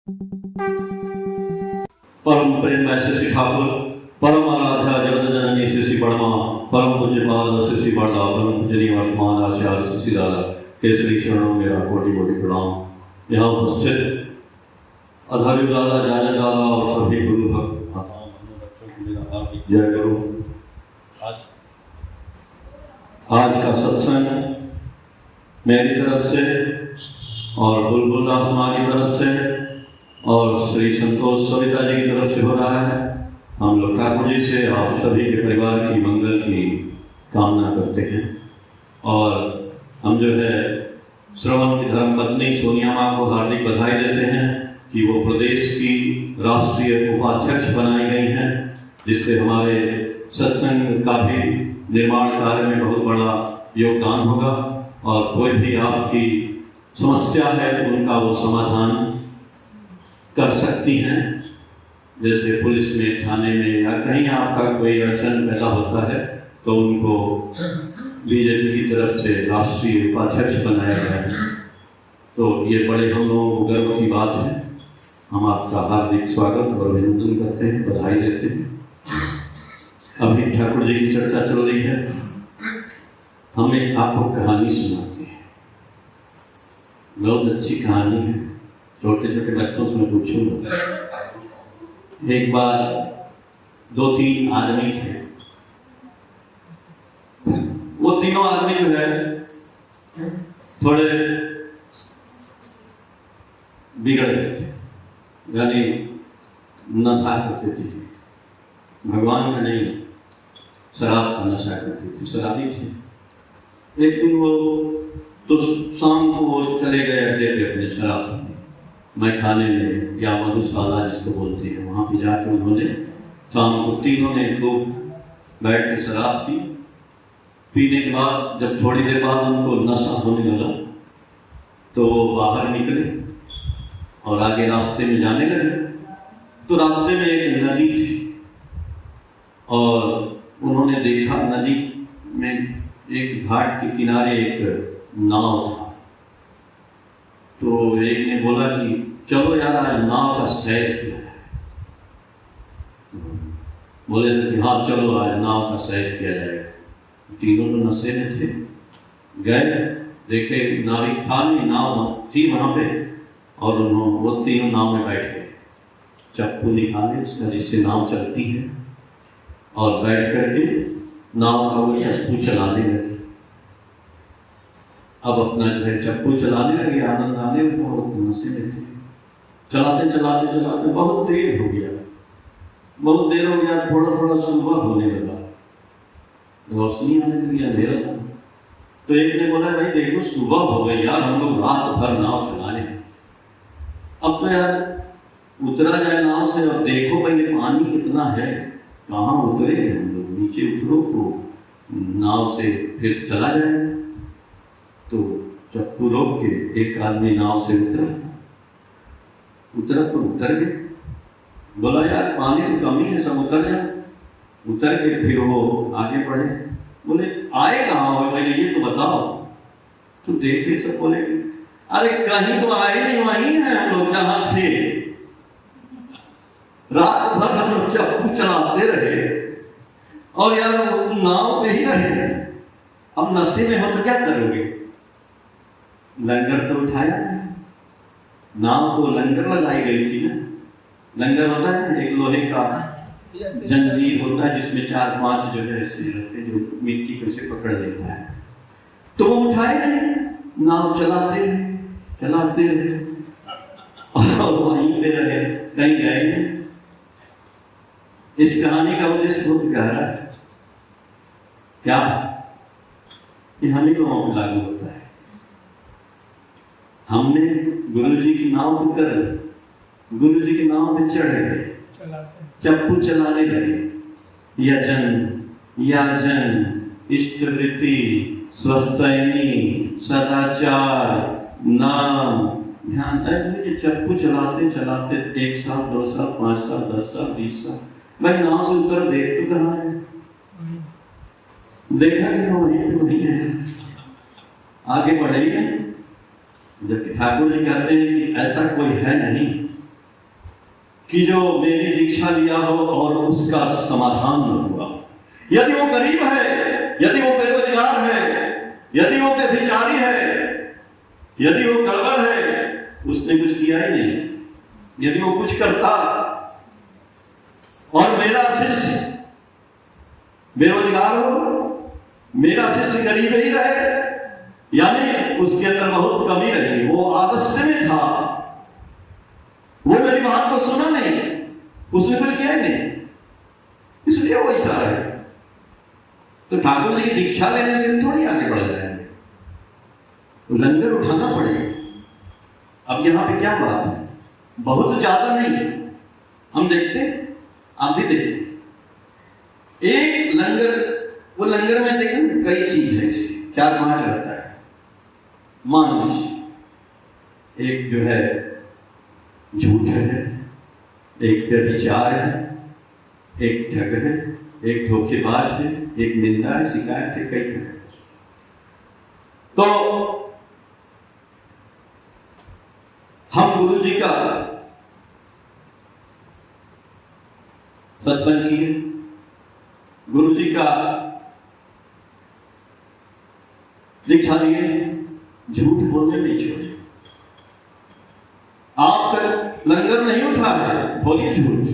परम प्रेम श्री ठाकुर, परम आराध्या जगत जननी श्री बर्मा, परम पूज्य पाद श्री बर्मा, परम पूजनीय वर्तमान आचार्य श्री दादा के श्री चरणों में मेरा कोटि कोटि प्रणाम। यहाँ उपस्थित अधारी दादा, जाजा दादा और सभी गुरु भक्त माताओं बच्चों को मेरा हार्दिक जय करो। आज का सत्संग मेरी तरफ से और बुलबुल दास माँ की तरफ से और श्री संतोष सविता जी की तरफ से हो रहा है। हम लोग ठाकुर जी से आप सभी के परिवार की मंगल की कामना करते हैं और हम जो है श्रवण की धर्मपत्नी सोनिया माँ को हार्दिक बधाई देते हैं कि वो प्रदेश की राष्ट्रीय उपाध्यक्ष बनाई गई हैं, जिससे हमारे सत्संग का भी निर्माण कार्य में बहुत बड़ा योगदान होगा और कोई भी आपकी समस्या है उनका वो समाधान कर सकती हैं। जैसे पुलिस में, थाने में या कहीं आपका कोई अड़चन पैदा होता है तो उनको बीजेपी की तरफ से राष्ट्रीय उपाध्यक्ष बनाया गया है। तो ये बड़े हम लोगों को गर्व की बात है। हम आपका हार्दिक स्वागत और अभिनंदन करते हैं, बधाई देते हैं। अभी ठाकुर जी की चर्चा चल रही है, हमें आपको कहानी सुनाते हैं। बहुत अच्छी कहानी है, छोटे छोटे बच्चों से मैं पूछूंगा। एक बार 2-3 आदमी थे, वो तीनों आदमी जो है थोड़े बिगड़ गए थे, यानी नशा करते थे। भगवान का नहीं, शराब का नशा करते थे, शराबी थे। एक दिन वो तो शाम को वो चले गए अड्डे पे अपने शराब मैं खाने में या मधुशाला जिसको बोलते हैं, वहाँ पे जाके उन्होंने शाम को तीनों ने खूब बैठ के शराब पी। पीने के बाद जब थोड़ी देर बाद उनको नशा होने लगा तो वो बाहर निकले और आगे रास्ते में जाने लगे। तो रास्ते में एक नदी थी और उन्होंने देखा नदी में एक घाट के किनारे एक नाव था। तो एक ने बोला कि चलो यार आज नाव का सैर किया है। बोले से कि हाँ चलो आज नाव का सैर किया जाएगा। तीनों तो नशे में थे, गए, देखे नाविक था नहीं, नाव थी वहाँ पे और उन्होंने वो तीनों नाव में बैठ गए। चप्पू निकाले उसका जिससे नाव चलती है और बैठ करके नाव का वो चप्पू चलाने लगे। अब अपना जो है चप्पू चलाने लगे, आनंद आने लगा और नशे में थे। चलाते चलाते चलाते बहुत देर हो गया, बहुत देर हो गया। थोड़ा थोड़ा सुबह होने लगा, रोशनी आने लगी, अंधेरा था। तो एक ने बोला भाई देखो सुबह हो गई यार, हम लोग रात भर नाव चलाने हैं, अब तो यार उतरा जाए नाव से और देखो पहले पानी कितना है, कहाँ उतरे हम लोग, नीचे उतरो तो नाव से फिर चला जाएगा। तो चप्पू रोक के एक आदमी नाव से उतरा तो उतर गए। बोला यार पानी की कमी है, सब उतर जा। उतर के फिर वो आगे बढ़े। बोले आए कहाँ हो पहले ये तो बताओ। तो देखे सब बोले अरे कहीं तो आए नहीं, वहीं है हम लोग जहाँ थे। रात भर हम लोग चप्पू चलाते रहे और यार नाव पे ही रहे। अब नशे में हो तो क्या करोगे? लंगर तो उठाया नहीं, नाव तो लंगर लगाई गई थी ना। लंगर होता है एक लोहे का जंजीर होता है जिसमें 4-5 जो है ऐसे रहते हैं जो मिट्टी को से पकड़ लेता है। तो वो उठाए नहीं, नाव चलाते रहे और वहीं पे रहे, कहीं गए नहीं। इस कहानी का उद्देश्य बहुत गहरा है। क्या ये हम ही लोगों को लागू होता है। हमने गुरु जी की नाव पे कर, गुरु जी की नाव पे चढ़ गए, चप्पू चलाने लगे। याजन, इष्टवृत्ति, स्वस्थैनी, सदाचार, नाम, ध्यान, ऐसे चप्पू चलाते चलाते 1 साल, 2 साल, 5 साल, 10 साल, 20 साल। भाई नाव से उतर देख तो कहाँ है, देखा कि वहीं है, आगे बढ़ेंगे। जबकि ठाकुर जी कहते हैं कि ऐसा कोई है नहीं कि जो मेरी दीक्षा लिया हो और उसका समाधान न हुआ। यदि वो गरीब है, यदि वो बेरोजगार है, यदि वो व्यभिचारी है, यदि वो गड़बड़ है, उसने कुछ किया ही नहीं। यदि वो कुछ करता और मेरा शिष्य बेरोजगार हो, मेरा शिष्य गरीब ही रहे, यानी उसके अंदर बहुत कमी रही, वो आलस्य में था, वो मेरी बात को सुना नहीं, उसने कुछ किया नहीं, इसलिए वो ऐसा है। तो ठाकुर जी की दीक्षा लेने से थोड़ी आगे बढ़ जाएंगे, तो लंगर उठाना पड़ेगा। अब यहां पे क्या बात है, बहुत ज्यादा नहीं, हम देखते, आप भी देखते, एक लंगर, वो लंगर में देखें कई चीज है, इसकी 4-5 रहता है। मान लीजिए एक जो है झूठ है, एक व्यभिचार है, एक ठग है, एक धोखेबाज है, एक निंदा है, शिकायत है, कई है। तो हम गुरु जी का सत्संग किए, गुरु जी का दीक्षा लिए, झूठ बोलने नहीं छोड़े। आप तक लंगर नहीं उठा है, बोलिए झूठ,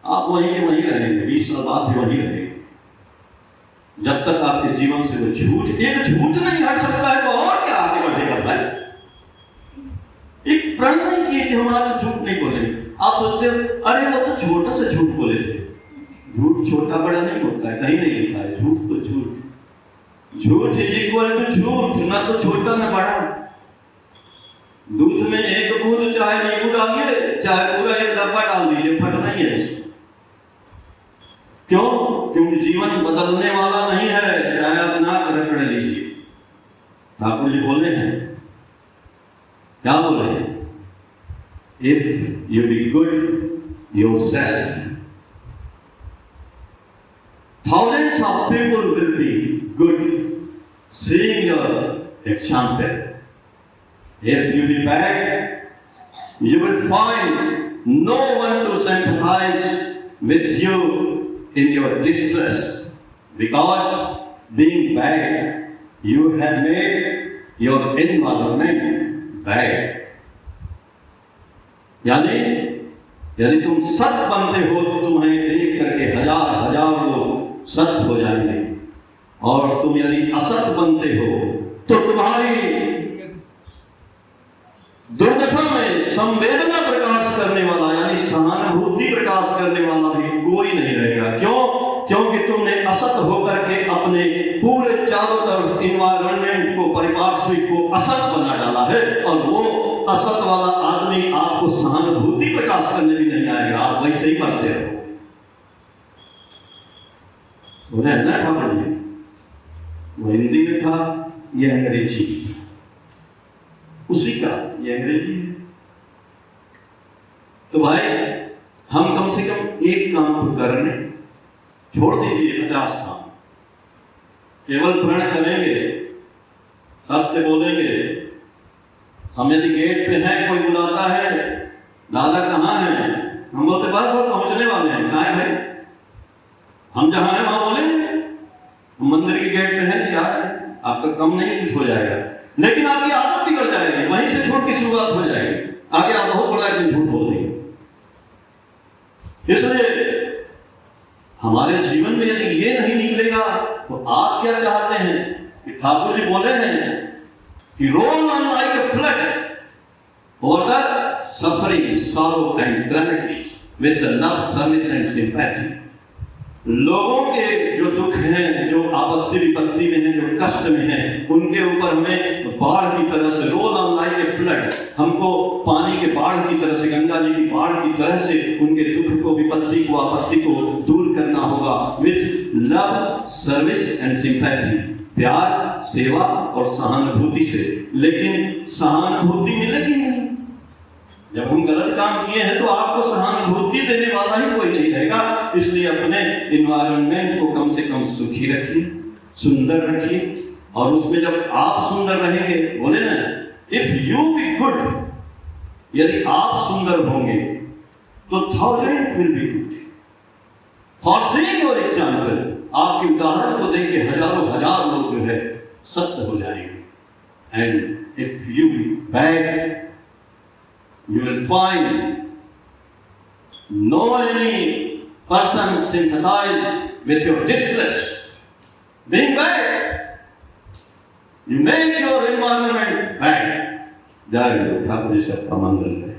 आप वहीं के वहीं रहेंगे, 20 साल बाद भी वहीं रहेंगे। जब तक आपके जीवन से वो झूठ, एक झूठ नहीं हट सकता है, तो और क्या आगे बढ़ेगा भाई? एक प्रण नहीं किए कि हम आज झूठ नहीं बोलेंगे। आप सोचते हो अरे वो तो छोटा सा झूठ बोले थे। झूठ छोटा बड़ा नहीं होता है, कहीं नहीं लिखा है, झूठ तो झूठ, झूठ इज इक्वल टू झूठ, ना तो छोटा ना बड़ा। दूध में एक बूंद चाहे नींबू डालिए, चाहे पूरा एक डब्बा डाल दीजिए, फटना ही है इसको। क्यों? क्योंकि जीवन बदलने वाला नहीं है, चाहे आप नाक रगड़ लीजिए। ठाकुर जी बोले हैं, क्या बोले? If you be good yourself, thousands of people will be good seeing your example. If you be bad, you will find no one to sympathize with you in your distress, because being bad, you have made your environment bad. यानी यदि तुम सत बनते हो, तुम्हें देख करके हजार लोग सत हो जाएंगे, और तुम यदि असत बनते हो तो तुम्हारी दुर्दशा में संवेदना प्रकाश करने वाला, यानी सहानुभूति प्रकाश करने वाला भी कोई नहीं रहेगा। क्यों? क्योंकि तुमने असत होकर के अपने पूरे चारों तरफ इन्वायरमेंट को, परिपार्श्विक को असत बना डाला है, और वो असत वाला आदमी आपको सहानुभूति प्रकाश करने भी नहीं आएगा, आप वैसे ही करते रहो। ना ठाकुर जी, वो हिंदी में था, ये अंग्रेजी, उसी का ये अंग्रेजी है। तो भाई हम कम से कम एक काम तो कर रहे, छोड़ दीजिए 50 काम, केवल प्रण करेंगे, सत्य बोलेंगे। हम यदि गेट पे हैं, कोई बुलाता है, दादा कहाँ हैं, हम बोलते बस वो पहुंचने वाले हैं, कहाँ है भाई? हम जहां हैं वहां बोलेंगे, हम मंदिर के गेट पे हैं, यार आपका कम नहीं कुछ हो जाएगा, लेकिन आपकी आदत बिगड़ जाएगी, वहीं से झूठ की शुरुआत हो जाएगी, आगे आप बहुत बड़ा एक झूठ बोल देंगे। इसलिए हमारे जीवन में यदि ये नहीं निकलेगा तो आप क्या चाहते हैं? कि ठाकुर जी बोले हैं कि roll on like a flood over the suffering, sorrow and calamities with the love, service and sympathy. लोगों के जो दुख हैं, जो आपत्ति विपत्ति में हैं, जो कष्ट में हैं, उनके ऊपर हमें बाढ़ की तरह से, roll on like a flood, हमको पानी के बाढ़ की तरह से, गंगा जी की बाढ़ की तरह से उनके दुख को, विपत्ति को, आपत्ति को दूर करना होगा with love, service and sympathy, प्यार, सेवा और सहानुभूति से। लेकिन सहानुभूति मिलेगी नहीं। जब हम गलत काम किए हैं तो आपको सहानुभूति देने वाला ही कोई नहीं रहेगा। इसलिए अपने इन्वायरमेंट को कम से कम सुखी रखिए, सुंदर रखिए, और उसमें जब आप सुंदर रहेंगे, बोले ना, इफ यू बी गुड, यदि आप सुंदर होंगे तो 1000 will be good. For seeing your example, आपके उदाहरण को देख के हजारों हजार लोग जो है सत्य हो जाएंगे. And if you beg, you will find no any person sympathize with your distress. Being bad, you make your environment bad. जय गुरु ठाकुर जी सबका मंगल है.